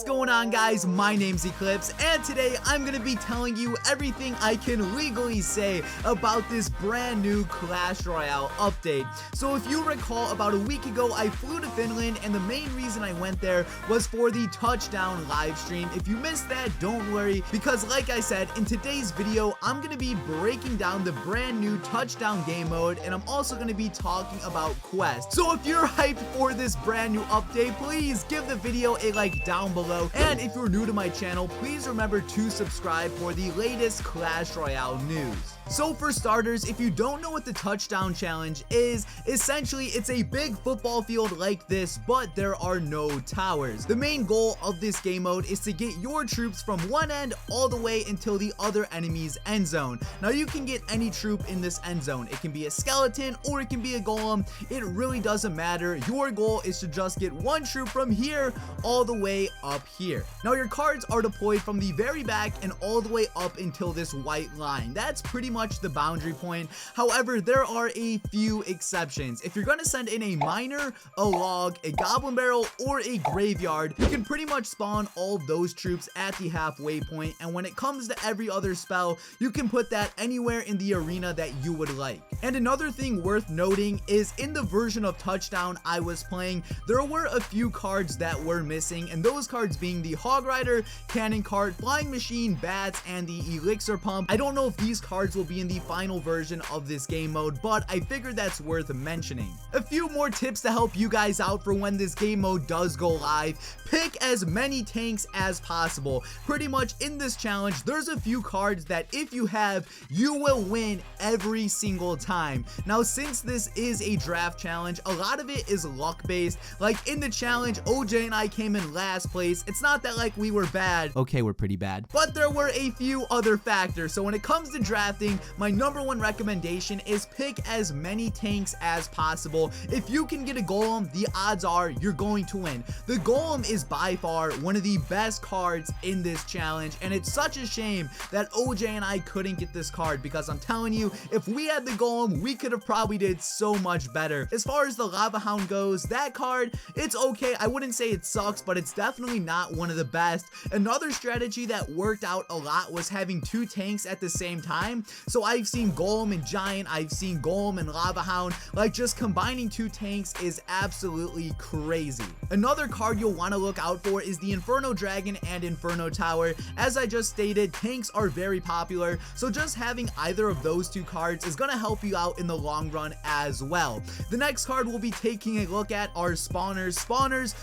What's going on, guys? My name's Eclihpse, and today I'm gonna be telling you everything I can legally say about this brand new Clash Royale update. So if you recall, about a week ago I flew to Finland, and the main reason I went there was for the touchdown live stream. If you missed that, don't worry, because like I said, in today's video I'm gonna be breaking down the brand new touchdown game mode, and I'm also gonna be talking about quests. So if you're hyped for this brand new update, please give the video a like down below, and if you're new to my channel, please remember to subscribe for the latest Clash Royale news. So for starters, if you don't know what the touchdown challenge is, essentially it's a big football field like this, but there are no towers. The main goal of this game mode is to get your troops from one end all the way until the other enemy's end zone. Now you can get any troop in this end zone. It can be a skeleton or it can be a golem. It really doesn't matter. Your goal is to just get one troop from here all the way up here. Now your cards are deployed from the very back and all the way up until this white line. That's pretty much the boundary point. However, there are a few exceptions. If you're gonna send in a miner, a log, a goblin barrel, or a graveyard, you can pretty much spawn all of those troops at the halfway point, and when it comes to every other spell, you can put that anywhere in the arena that you would like. And another thing worth noting is in the version of touchdown I was playing, there were a few cards that were missing, and those cards being the hog rider, cannon cart, flying machine, bats, and the elixir pump. I don't know if these cards will be in the final version of this game mode, but I figured that's worth mentioning. A few more tips to help you guys out for when this game mode does go live. Pick as many tanks as possible. Pretty much in this challenge, there's a few cards that if you have, you will win every single time. Now, since this is a draft challenge, a lot of it is luck based. Like in the challenge, OJ and I came in last place. It's not that like we were bad. Okay, we're pretty bad. But there were a few other factors. So when it comes to drafting, my number one recommendation is pick as many tanks as possible. If you can get a golem, the odds are you're going to win. The golem is by far one of the best cards in this challenge, and it's such a shame that OJ and I couldn't get this card, because I'm telling you, if we had the golem, we could have probably did so much better. As far as the lava hound goes, that card, it's okay. I wouldn't say it sucks, but it's definitely not one of the best. Another strategy that worked out a lot was having two tanks at the same time. So I've seen golem and giant, I've seen golem and lava hound. Like, just combining two tanks is absolutely crazy. Another card you'll want to look out for is the Inferno Dragon and Inferno Tower. As I just stated, tanks are very popular, so just having either of those two cards is going to help you out in the long run as well. The next card we'll be taking a look at are spawners. Spawners,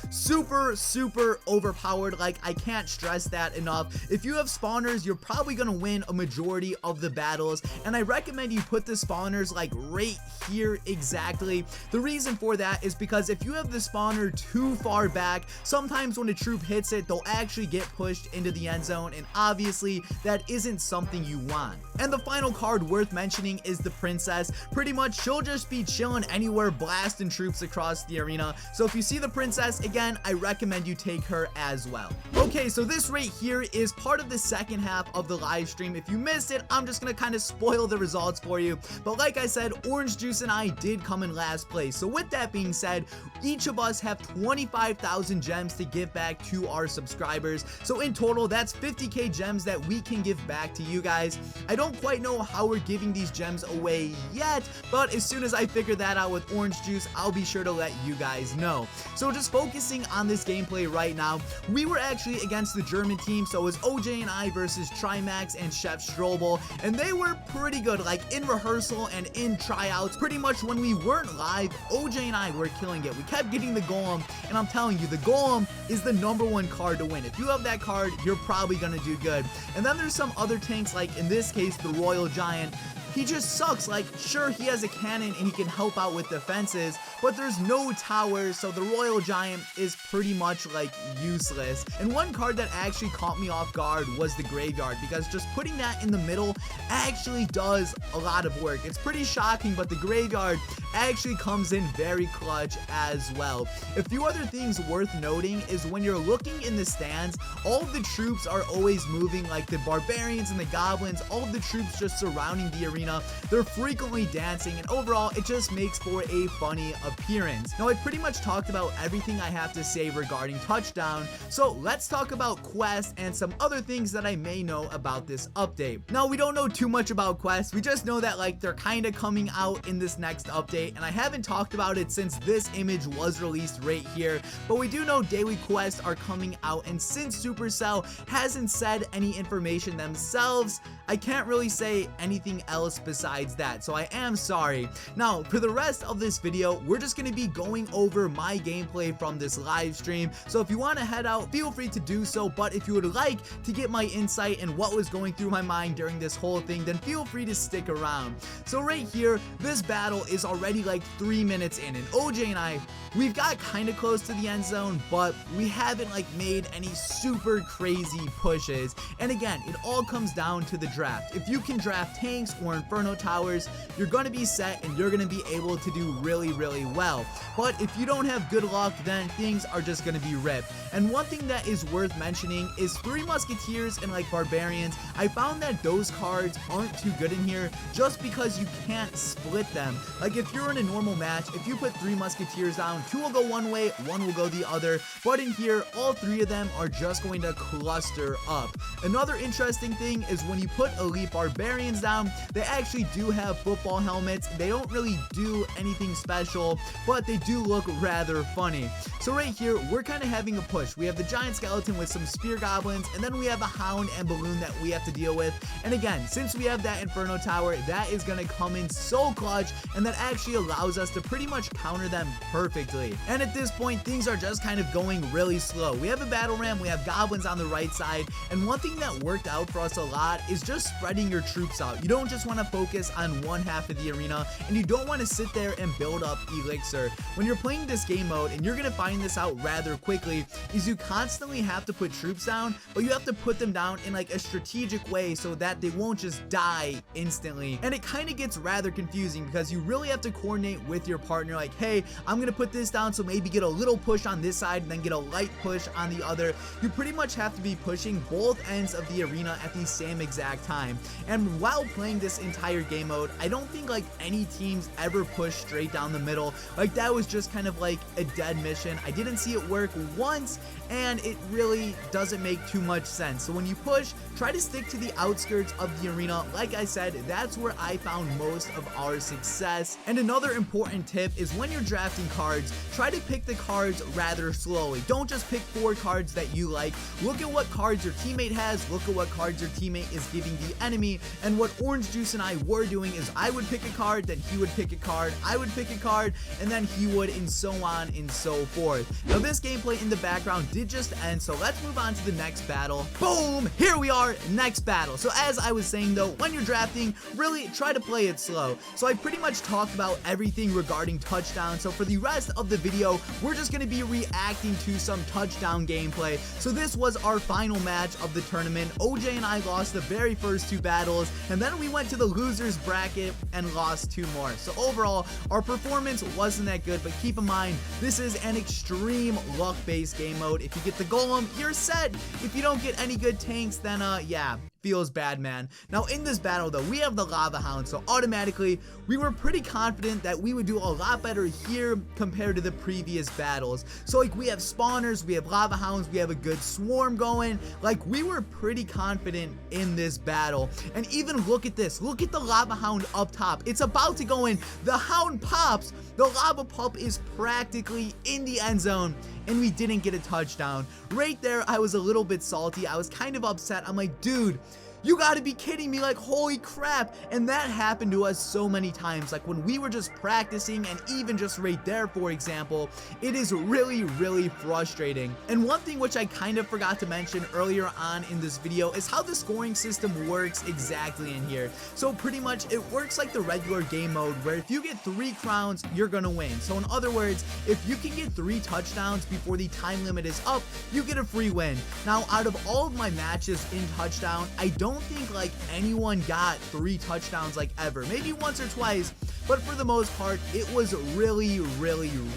super overpowered. Like, I can't stress that enough. If you have spawners, you're probably going to win a majority of the battles, and I recommend you put the spawners like right here exactly. The reason for that is because if you have the spawner too far back, sometimes when a troop hits it, they'll actually get pushed into the end zone, and obviously that isn't something you want. And the final card worth mentioning is the princess. Pretty much she'll just be chilling anywhere, blasting troops across the arena. So if you see the princess, again, I recommend you take her as well. Okay, so this right here is part of the second half of the live stream. If you missed it, I'm just gonna kind of spoil the results for you, but like I said, Orange Juice and I did come in last place. So with that being said, each of us have 25,000 gems to give back to our subscribers. So in total, that's 50k gems that we can give back to you guys. I don't quite know how we're giving these gems away yet, but as soon as I figure that out with Orange Juice, I'll be sure to let you guys know. So just focusing on this gameplay right now, we were actually against the German team, so it was OJ and I versus Trimax and Chef Strobel, and they were pretty good. Like in rehearsal and in tryouts, pretty much when we weren't live, OJ and I were killing it. We kept getting the golem, and I'm telling you, the golem is the number one card to win. If you have that card, you're probably gonna do good. And then there's some other tanks, like in this case, the Royal Giant. He just sucks. Like, sure, he has a cannon and he can help out with defenses, but there's no towers, so the Royal Giant is pretty much like useless. And one card that actually caught me off guard was the Graveyard, because just putting that in the middle actually does a lot of work. It's pretty shocking, but the Graveyard actually comes in very clutch as well. A few other things worth noting is when you're looking in the stands, all of the troops are always moving, like the barbarians and the goblins, all of the troops just surrounding the arena arena. They're frequently dancing, and overall it just makes for a funny appearance. Now, I pretty much talked about everything I have to say regarding touchdown, so let's talk about quests and some other things that I may know about this update. Now, we don't know too much about quests. We just know that like they're kind of coming out in this next update, and I haven't talked about it since this image was released right here, but we do know daily quests are coming out, and since Supercell hasn't said any information themselves, I can't really say anything else besides that, so I am sorry. Now, for the rest of this video, we're just going to be going over my gameplay from this live stream, so if you want to head out, feel free to do so, but if you would like to get my insight and what was going through my mind during this whole thing, then feel free to stick around. So right here, this battle is already like 3 minutes in, and OJ and I, we've got kind of close to the end zone, but we haven't like made any super crazy pushes. And again, it all comes down to the draft. If you can draft tanks or inferno towers, you're going to be set and you're going to be able to do really well. But if you don't have good luck, then things are just going to be ripped. And one thing that is worth mentioning is 3 musketeers and like barbarians. I found that those cards aren't too good in here just because you can't split them. Like if you're in a normal match, if you put 3 musketeers down, 2 will go one way, 1 will go the other, but in here all 3 of them are just going to cluster up. Another interesting thing is when you put elite barbarians down, they actually do have football helmets. They don't really do anything special, but they do look rather funny. So right here, we're kind of having a push. We have the giant skeleton with some spear goblins, and then we have a hound and balloon that we have to deal with. And again, since we have that inferno tower, that is going to come in so clutch, and that actually allows us to pretty much counter them perfectly. And at this point, things are just kind of going really slow. We have a battle ram, we have goblins on the right side, and one thing that worked out for us a lot is just spreading your troops out. You don't just want to focus on one half of the arena, and you don't want to sit there and build up elixir. When you're playing this game mode, and you're going to find this out rather quickly, is you constantly have to put troops down, but you have to put them down in like a strategic way so that they won't just die instantly. And it kind of gets rather confusing because you really have to coordinate with your partner, like, hey, I'm going to put this down, so maybe get a little push on this side and then get a light push on the other. You pretty much have to be pushing both ends of the arena at the same exact time. And while playing this entire game mode, I don't think like any teams ever push straight down the middle. Like that was just kind of like a dead mission. I didn't see it work once, and it really doesn't make too much sense. So when you push, try to stick to the outskirts of the arena. Like I said, that's where I found most of our success. And another important tip is when you're drafting cards, try to pick the cards rather slowly. Don't just pick 4 cards that you like. Look at what cards your teammate has, look at what cards your teammate is giving the enemy. And what Orange Juice and I were doing is I would pick a card, then he would pick a card, I would pick a card, and then he would, and so on and so forth. Now this gameplay in the background did just end, so let's move on to the next battle. Boom! Here we are, next battle. So as I was saying though, when you're drafting, really try to play it slow. So I pretty much talked about everything regarding touchdown, so for the rest of the video, we're just going to be reacting to some touchdown gameplay. So this was our final match of the tournament. OJ and I lost the very first 2 battles, and then we went to the losers bracket and lost 2 more. So overall, our performance wasn't that good, but keep in mind, this is an extreme luck-based game mode. If you get the golem, you're set. If you don't get any good tanks, then yeah, feels bad, man. Now in this battle though, we have the lava hound, so automatically we were pretty confident that we would do a lot better here compared to the previous battles. So like we have spawners, we have lava hounds, we have a good swarm going. Like we were pretty confident in this battle. And even look at this, look at the lava hound up top. It's about to go in, the hound pops, the lava pup is practically in the end zone, and we didn't get a touchdown. Right there, I was a little bit salty. I was kind of upset. I'm like, dude, you gotta be kidding me, like holy crap. And that happened to us so many times, like when we were just practicing, and even just right there, for example, it is really frustrating. And one thing which I kind of forgot to mention earlier on in this video is how the scoring system works exactly in here. So pretty much it works like the regular game mode, where if you get 3 crowns, you're gonna win. So in other words, if you can get 3 touchdowns before the time limit is up, you get a free win. Now out of all of my matches in touchdown, I don't think like anyone got 3 touchdowns like ever. Maybe once or twice, but for the most part, it was really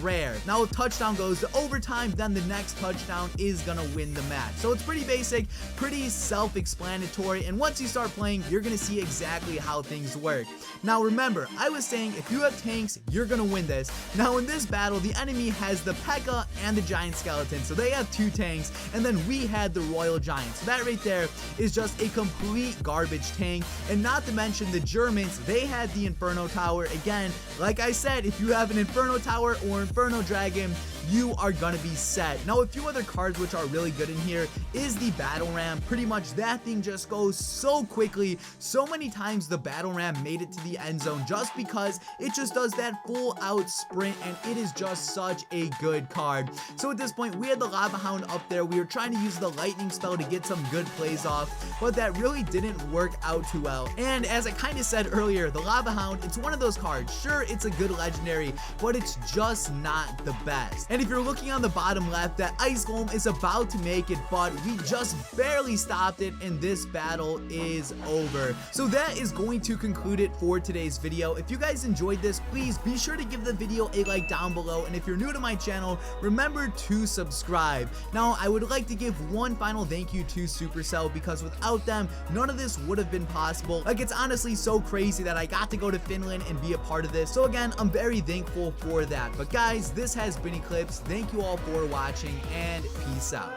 rare. Now, if touchdown goes to overtime, then the next touchdown is gonna win the match. So it's pretty basic, pretty self-explanatory, and once you start playing, you're gonna see exactly how things work. Now remember, I was saying if you have tanks, you're gonna win this. Now in this battle, the enemy has the P.E.K.K.A. and the Giant Skeleton, so they have 2 tanks, and then we had the Royal Giant. So that right there is just a complete garbage tank, and not to mention the Germans, they had the Inferno Tower. Again, like I said, if you have an Inferno Tower or Inferno Dragon, you are gonna be set. Now, a few other cards which are really good in here is the Battle Ram. Pretty much that thing just goes so quickly. So many times the Battle Ram made it to the end zone just because it just does that full out sprint, and it is just such a good card. So at this point, we had the Lava Hound up there. We were trying to use the Lightning spell to get some good plays off, but that really didn't work out too well. And as I kind of said earlier, the Lava Hound, it's one of those cards. Sure, it's a good legendary, but it's just not the best. And if you're looking on the bottom left, that Ice Golem is about to make it, but we just barely stopped it, and this battle is over. So that is going to conclude it for today's video. If you guys enjoyed this, please be sure to give the video a like down below, and if you're new to my channel, remember to subscribe. Now, I would like to give one final thank you to Supercell, because without them, none of this would have been possible. Like, it's honestly so crazy that I got to go to Finland and be a part of this. So again, I'm very thankful for that. But guys, this has been Eclihpse. Thank you all for watching, and peace out.